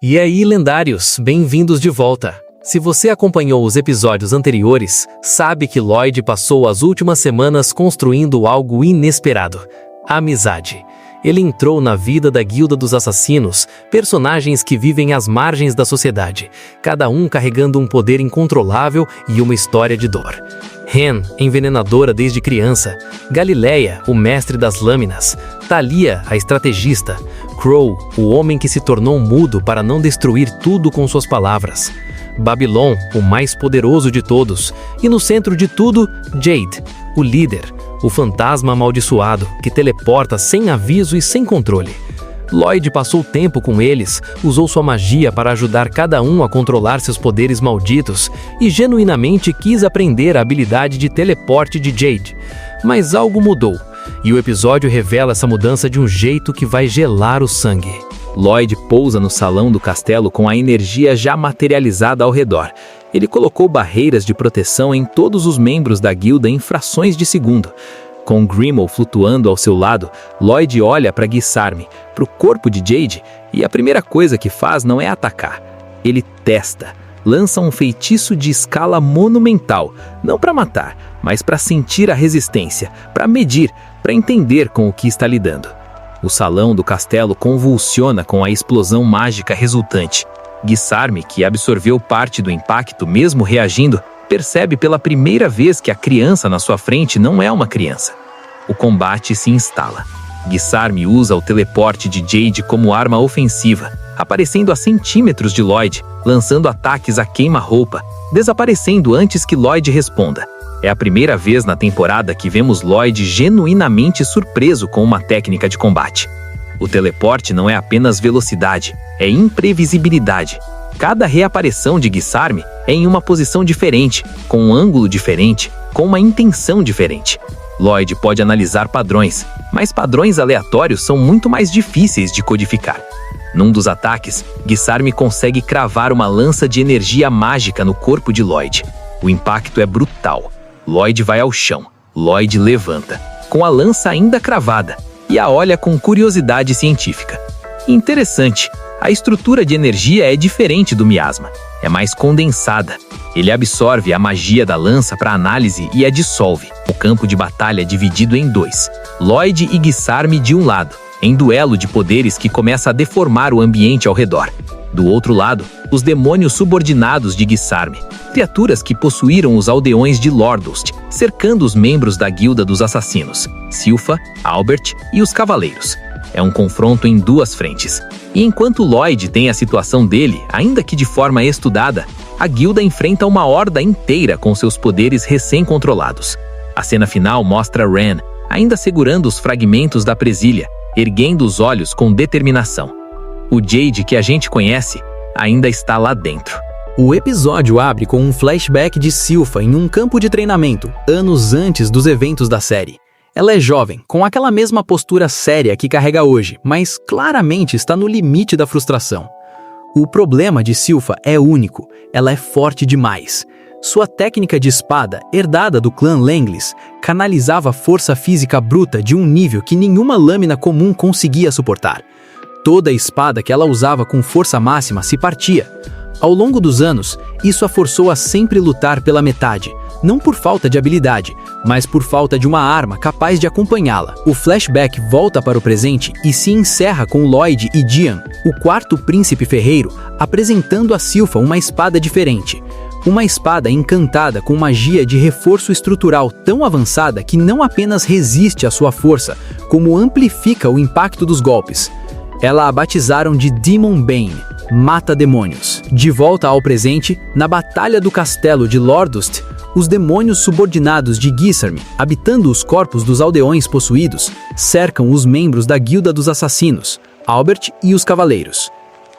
E aí, lendários, bem-vindos de volta. Se você acompanhou os episódios anteriores, sabe que Lloyd passou as últimas semanas construindo algo inesperado: a amizade. Ele entrou na vida da Guilda dos Assassinos, personagens que vivem às margens da sociedade, cada um carregando um poder incontrolável e uma história de dor. Hen, envenenadora desde criança; Galileia, o mestre das lâminas; Thalia, a estrategista; Crow, o homem que se tornou mudo para não destruir tudo com suas palavras; Babylon, o mais poderoso de todos; e no centro de tudo, Jade, o líder, o fantasma amaldiçoado que teleporta sem aviso e sem controle. Lloyd passou tempo com eles, usou sua magia para ajudar cada um a controlar seus poderes malditos e genuinamente quis aprender a habilidade de teleporte de Jade. Mas algo mudou, e o episódio revela essa mudança de um jeito que vai gelar o sangue. Lloyd pousa no salão do castelo com a energia já materializada ao redor. Ele colocou barreiras de proteção em todos os membros da guilda em frações de segundo. Com Grimmauld flutuando ao seu lado, Lloyd olha para Guisarme, para o corpo de Jade, e a primeira coisa que faz não é atacar. Ele testa, lança um feitiço de escala monumental, não para matar, mas para sentir a resistência, para medir, para entender com o que está lidando. O salão do castelo convulsiona com a explosão mágica resultante. Guisarme, que absorveu parte do impacto mesmo reagindo, percebe pela primeira vez que a criança na sua frente não é uma criança. O combate se instala. Guisarme usa o teleporte de Jade como arma ofensiva, aparecendo a centímetros de Lloyd, lançando ataques a queima-roupa, desaparecendo antes que Lloyd responda. É a primeira vez na temporada que vemos Lloyd genuinamente surpreso com uma técnica de combate. O teleporte não é apenas velocidade, é imprevisibilidade. Cada reaparição de Guisarme é em uma posição diferente, com um ângulo diferente, com uma intenção diferente. Lloyd pode analisar padrões, mas padrões aleatórios são muito mais difíceis de codificar. Num dos ataques, Guisarme consegue cravar uma lança de energia mágica no corpo de Lloyd. O impacto é brutal. Lloyd vai ao chão. Lloyd levanta, com a lança ainda cravada, e a olha com curiosidade científica. Interessante, a estrutura de energia é diferente do miasma. É mais condensada. Ele absorve a magia da lança para análise e a dissolve. O campo de batalha é dividido em dois. Lloyd e Guisarme de um lado, em duelo de poderes que começa a deformar o ambiente ao redor. Do outro lado, os demônios subordinados de Guisarme, criaturas que possuíram os aldeões de Lordost, cercando os membros da Guilda dos Assassinos, Silfa, Albert e os Cavaleiros. É um confronto em duas frentes. E enquanto Lloyd tem a situação dele, ainda que de forma estudada, a guilda enfrenta uma horda inteira com seus poderes recém-controlados. A cena final mostra Ren, ainda segurando os fragmentos da presilha, erguendo os olhos com determinação. O Jade que a gente conhece ainda está lá dentro. O episódio abre com um flashback de Silfa em um campo de treinamento, anos antes dos eventos da série. Ela é jovem, com aquela mesma postura séria que carrega hoje, mas claramente está no limite da frustração. O problema de Silfa é único, ela é forte demais. Sua técnica de espada, herdada do clã Lenglis, canalizava força física bruta de um nível que nenhuma lâmina comum conseguia suportar. Toda a espada que ela usava com força máxima se partia. Ao longo dos anos, isso a forçou a sempre lutar pela metade, não por falta de habilidade, mas por falta de uma arma capaz de acompanhá-la. O flashback volta para o presente e se encerra com Lloyd e Dian, o quarto príncipe ferreiro, apresentando a Silfa uma espada diferente. Uma espada encantada com magia de reforço estrutural tão avançada que não apenas resiste à sua força, como amplifica o impacto dos golpes. Ela a batizaram de Demon Bane, mata-demônios. De volta ao presente, na batalha do castelo de Lordost, os demônios subordinados de Guisarme, habitando os corpos dos aldeões possuídos, cercam os membros da Guilda dos Assassinos, Albert e os Cavaleiros.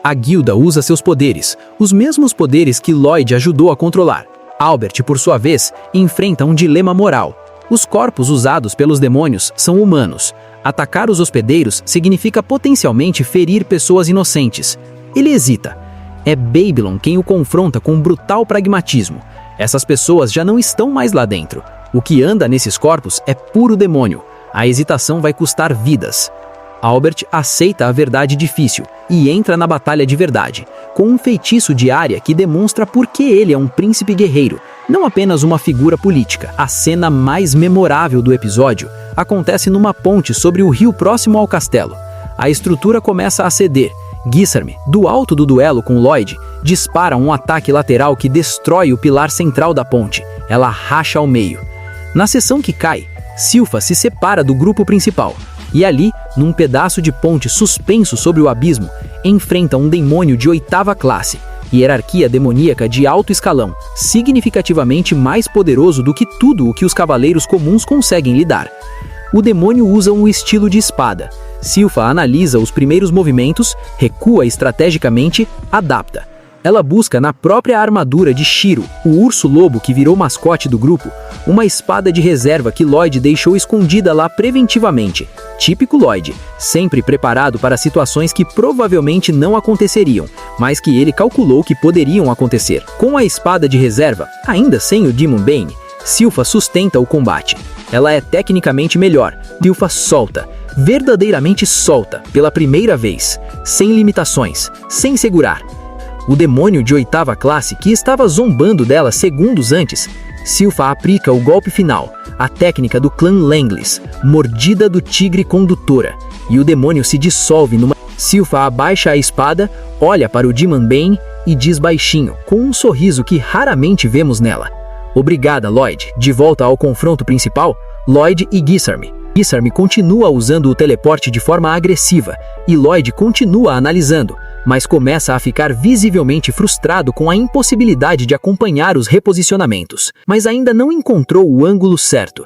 A guilda usa seus poderes, os mesmos poderes que Lloyd ajudou a controlar. Albert, por sua vez, enfrenta um dilema moral. Os corpos usados pelos demônios são humanos. Atacar os hospedeiros significa potencialmente ferir pessoas inocentes. Ele hesita. É Babylon quem o confronta com brutal pragmatismo. Essas pessoas já não estão mais lá dentro. O que anda nesses corpos é puro demônio. A hesitação vai custar vidas. Albert aceita a verdade difícil e entra na batalha de verdade, com um feitiço de Arya que demonstra por que ele é um príncipe guerreiro, não apenas uma figura política. A cena mais memorável do episódio acontece numa ponte sobre o rio próximo ao castelo. A estrutura começa a ceder. Gissarm, do alto do duelo com Lloyd, dispara um ataque lateral que destrói o pilar central da ponte. Ela racha ao meio. Na seção que cai, Silfa se separa do grupo principal e ali, num pedaço de ponte suspenso sobre o abismo, enfrenta um demônio de 8ª classe, hierarquia demoníaca de alto escalão, significativamente mais poderoso do que tudo o que os cavaleiros comuns conseguem lidar. O demônio usa um estilo de espada. Silfa analisa os primeiros movimentos, recua estrategicamente, adapta. Ela busca na própria armadura de Shiro, o urso-lobo que virou mascote do grupo, uma espada de reserva que Lloyd deixou escondida lá preventivamente. Típico Lloyd, sempre preparado para situações que provavelmente não aconteceriam, mas que ele calculou que poderiam acontecer. Com a espada de reserva, ainda sem o Demon Bane, Silfa sustenta o combate. Ela é tecnicamente melhor. Silfa solta, verdadeiramente solta, pela primeira vez, sem limitações, sem segurar. O demônio de 8ª classe que estava zombando dela segundos antes, Silfa aplica o golpe final, a técnica do clã Langlis, mordida do tigre condutora, e o demônio se dissolve numa... Silfa abaixa a espada, olha para o Demon Bane e diz baixinho, com um sorriso que raramente vemos nela: "Obrigada, Lloyd." De volta ao confronto principal, Lloyd e Gissarm. Gissarm continua usando o teleporte de forma agressiva, e Lloyd continua analisando, mas começa a ficar visivelmente frustrado com a impossibilidade de acompanhar os reposicionamentos, mas ainda não encontrou o ângulo certo.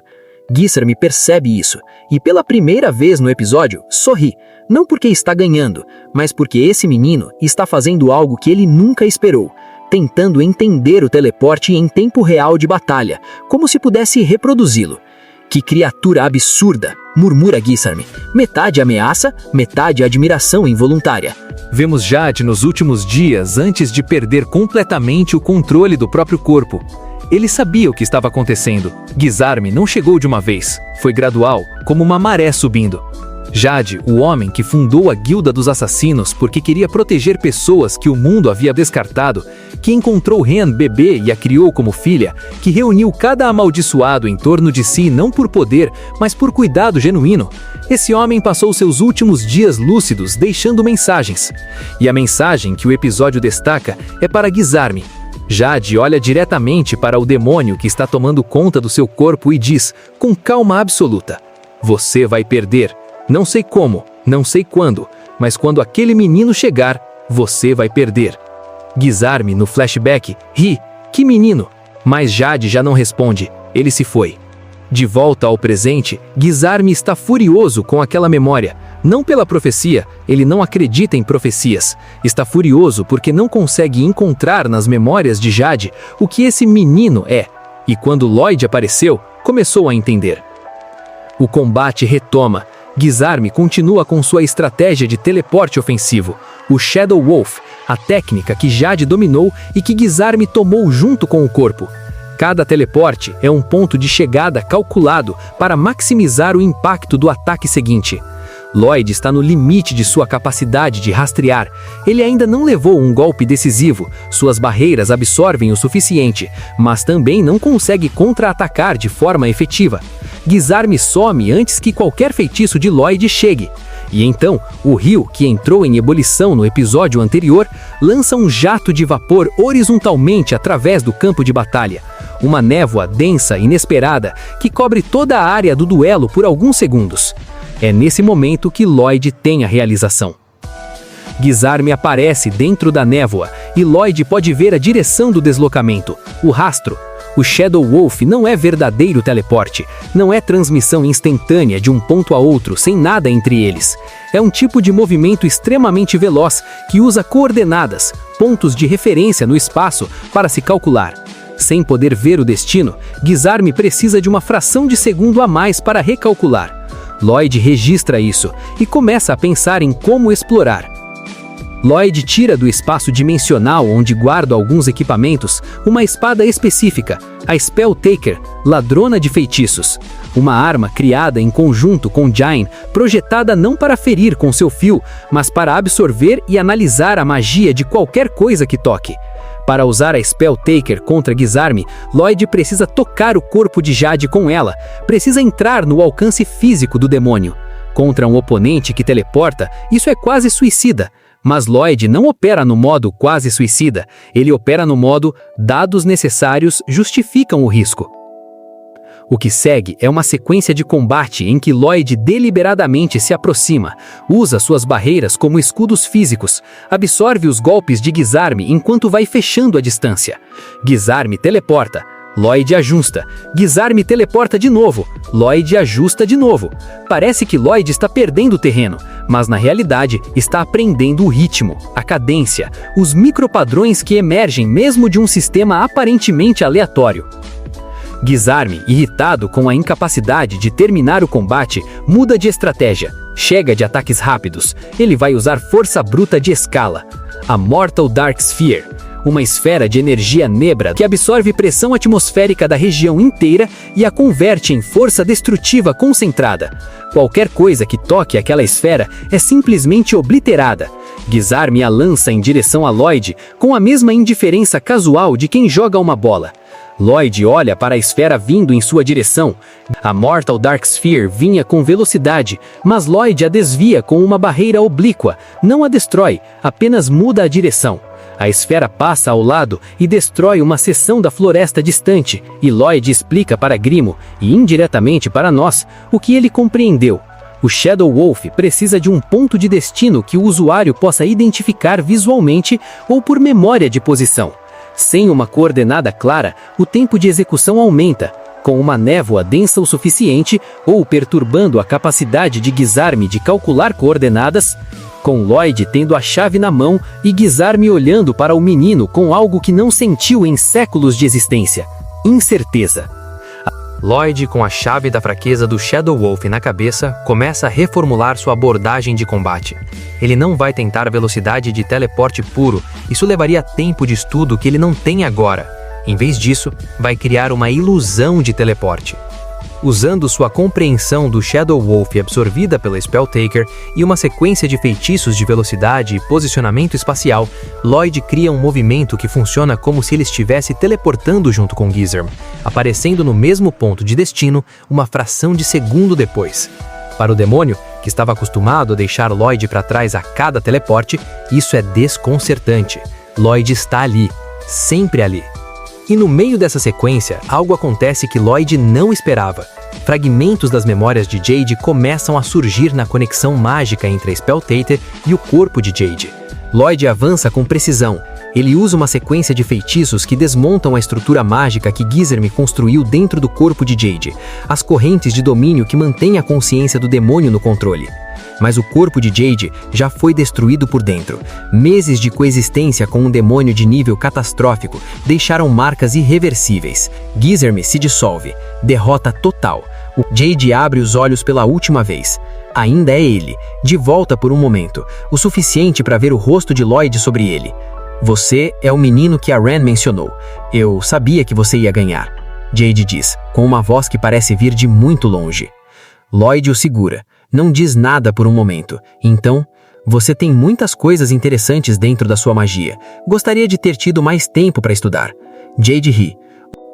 Gissarm percebe isso, e pela primeira vez no episódio, sorri, não porque está ganhando, mas porque esse menino está fazendo algo que ele nunca esperou, tentando entender o teleporte em tempo real de batalha, como se pudesse reproduzi-lo. "Que criatura absurda", murmura Gissarm, metade ameaça, metade admiração involuntária. Vemos Jade nos últimos dias antes de perder completamente o controle do próprio corpo. Ele sabia o que estava acontecendo. Gissarm não chegou de uma vez, foi gradual, como uma maré subindo. Jade, o homem que fundou a Guilda dos Assassinos porque queria proteger pessoas que o mundo havia descartado, que encontrou Ren bebê e a criou como filha, que reuniu cada amaldiçoado em torno de si não por poder, mas por cuidado genuíno. Esse homem passou seus últimos dias lúcidos deixando mensagens. E a mensagem que o episódio destaca é para Gissarm. Jade olha diretamente para o demônio que está tomando conta do seu corpo e diz, com calma absoluta: "Você vai perder. Não sei como, não sei quando, mas quando aquele menino chegar, você vai perder." Gissarm, no flashback, ri. "Que menino?" Mas Jade já não responde. Ele se foi. De volta ao presente, Gissarm está furioso com aquela memória. Não pela profecia, ele não acredita em profecias. Está furioso porque não consegue encontrar nas memórias de Jade o que esse menino é. E quando Lloyd apareceu, começou a entender. O combate retoma. Gissarm continua com sua estratégia de teleporte ofensivo, o Shadow Wolf, a técnica que Jade dominou e que Gissarm tomou junto com o corpo. Cada teleporte é um ponto de chegada calculado para maximizar o impacto do ataque seguinte. Lloyd está no limite de sua capacidade de rastrear. Ele ainda não levou um golpe decisivo, suas barreiras absorvem o suficiente, mas também não consegue contra-atacar de forma efetiva. Gissarm some antes que qualquer feitiço de Lloyd chegue. E então, o rio, que entrou em ebulição no episódio anterior, lança um jato de vapor horizontalmente através do campo de batalha. Uma névoa densa, inesperada, que cobre toda a área do duelo por alguns segundos. É nesse momento que Lloyd tem a realização. Gissarm aparece dentro da névoa e Lloyd pode ver a direção do deslocamento, o rastro. O Shadow Wolf não é verdadeiro teleporte, não é transmissão instantânea de um ponto a outro sem nada entre eles. É um tipo de movimento extremamente veloz que usa coordenadas, pontos de referência no espaço para se calcular. Sem poder ver o destino, Gissarm precisa de uma fração de segundo a mais para recalcular. Lloyd registra isso e começa a pensar em como explorar. Lloyd tira do espaço dimensional onde guarda alguns equipamentos uma espada específica, a Spell Taker, ladrona de feitiços. Uma arma criada em conjunto com Jain, projetada não para ferir com seu fio, mas para absorver e analisar a magia de qualquer coisa que toque. Para usar a Spell Taker contra Gizarme, Lloyd precisa tocar o corpo de Jade com ela, precisa entrar no alcance físico do demônio. Contra um oponente que teleporta, isso é quase suicida. Mas Lloyd não opera no modo quase suicida, ele opera no modo dados necessários justificam o risco. O que segue é uma sequência de combate em que Lloyd deliberadamente se aproxima, usa suas barreiras como escudos físicos, absorve os golpes de Gizarme enquanto vai fechando a distância. Gizarme teleporta, Lloyd ajusta, Gizarme teleporta de novo, Lloyd ajusta de novo. Parece que Lloyd está perdendo terreno, mas na realidade está aprendendo o ritmo, a cadência, os micropadrões que emergem mesmo de um sistema aparentemente aleatório. Gizarme, irritado com a incapacidade de terminar o combate, muda de estratégia. Chega de ataques rápidos, ele vai usar força bruta de escala. A Mortal Dark Sphere, uma esfera de energia nebra que absorve pressão atmosférica da região inteira e a converte em força destrutiva concentrada. Qualquer coisa que toque aquela esfera é simplesmente obliterada. Gizarme a lança em direção a Lloyd com a mesma indiferença casual de quem joga uma bola. Lloyd olha para a esfera vindo em sua direção. A Mortal Dark Sphere vinha com velocidade, mas Lloyd a desvia com uma barreira oblíqua, não a destrói, apenas muda a direção. A esfera passa ao lado e destrói uma seção da floresta distante, e Lloyd explica para Grimo, e indiretamente para nós, o que ele compreendeu. O Shadow Wolf precisa de um ponto de destino que o usuário possa identificar visualmente ou por memória de posição. Sem uma coordenada clara, o tempo de execução aumenta, com uma névoa densa o suficiente ou perturbando a capacidade de Gizarme de calcular coordenadas, com Lloyd tendo a chave na mão e Gizarme olhando para o menino com algo que não sentiu em séculos de existência: incerteza. Lloyd, com a chave da fraqueza do Shadow Wolf na cabeça, começa a reformular sua abordagem de combate. Ele não vai tentar a velocidade de teleporte puro, isso levaria tempo de estudo que ele não tem agora. Em vez disso, vai criar uma ilusão de teleporte. Usando sua compreensão do Shadow Wolf absorvida pela Spell Taker e uma sequência de feitiços de velocidade e posicionamento espacial, Lloyd cria um movimento que funciona como se ele estivesse teleportando junto com Gizarme, aparecendo no mesmo ponto de destino uma fração de segundo depois. Para o demônio, que estava acostumado a deixar Lloyd para trás a cada teleporte, isso é desconcertante. Lloyd está ali, sempre ali. E no meio dessa sequência, algo acontece que Lloyd não esperava. Fragmentos das memórias de Jade começam a surgir na conexão mágica entre a Spell Taker e o corpo de Jade. Lloyd avança com precisão. Ele usa uma sequência de feitiços que desmontam a estrutura mágica que Gizarme construiu dentro do corpo de Jade, as correntes de domínio que mantêm a consciência do demônio no controle. Mas o corpo de Jade já foi destruído por dentro. Meses de coexistência com um demônio de nível catastrófico deixaram marcas irreversíveis. Gizarme se dissolve. Derrota total. O Jade abre os olhos pela última vez. Ainda é ele, de volta por um momento, o suficiente para ver o rosto de Lloyd sobre ele. Você é o menino que a Ren mencionou. Eu sabia que você ia ganhar. Jade diz, com uma voz que parece vir de muito longe. Lloyd o segura. Não diz nada por um momento. Então, você tem muitas coisas interessantes dentro da sua magia. Gostaria de ter tido mais tempo para estudar. Jade ri.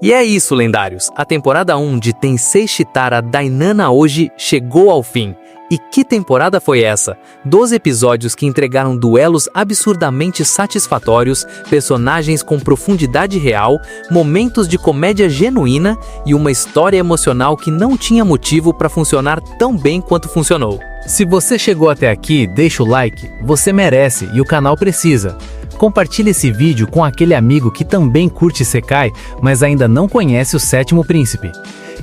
E é isso, lendários. A temporada 1 de Tensei Shitara Dainana hoje chegou ao fim. E que temporada foi essa? 12 episódios que entregaram duelos absurdamente satisfatórios, personagens com profundidade real, momentos de comédia genuína e uma história emocional que não tinha motivo para funcionar tão bem quanto funcionou. Se você chegou até aqui, deixa o like, você merece e o canal precisa. Compartilhe esse vídeo com aquele amigo que também curte Isekai, mas ainda não conhece o Sétimo Príncipe.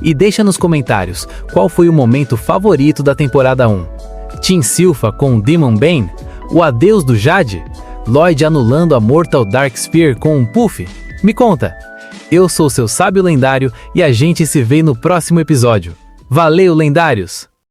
E deixa nos comentários qual foi o momento favorito da temporada 1. Team Silpha com Demon Bane? O adeus do Jade? Lloyd anulando a Mortal Dark Sphere com um puff? Me conta! Eu sou seu sábio lendário e a gente se vê no próximo episódio. Valeu, lendários!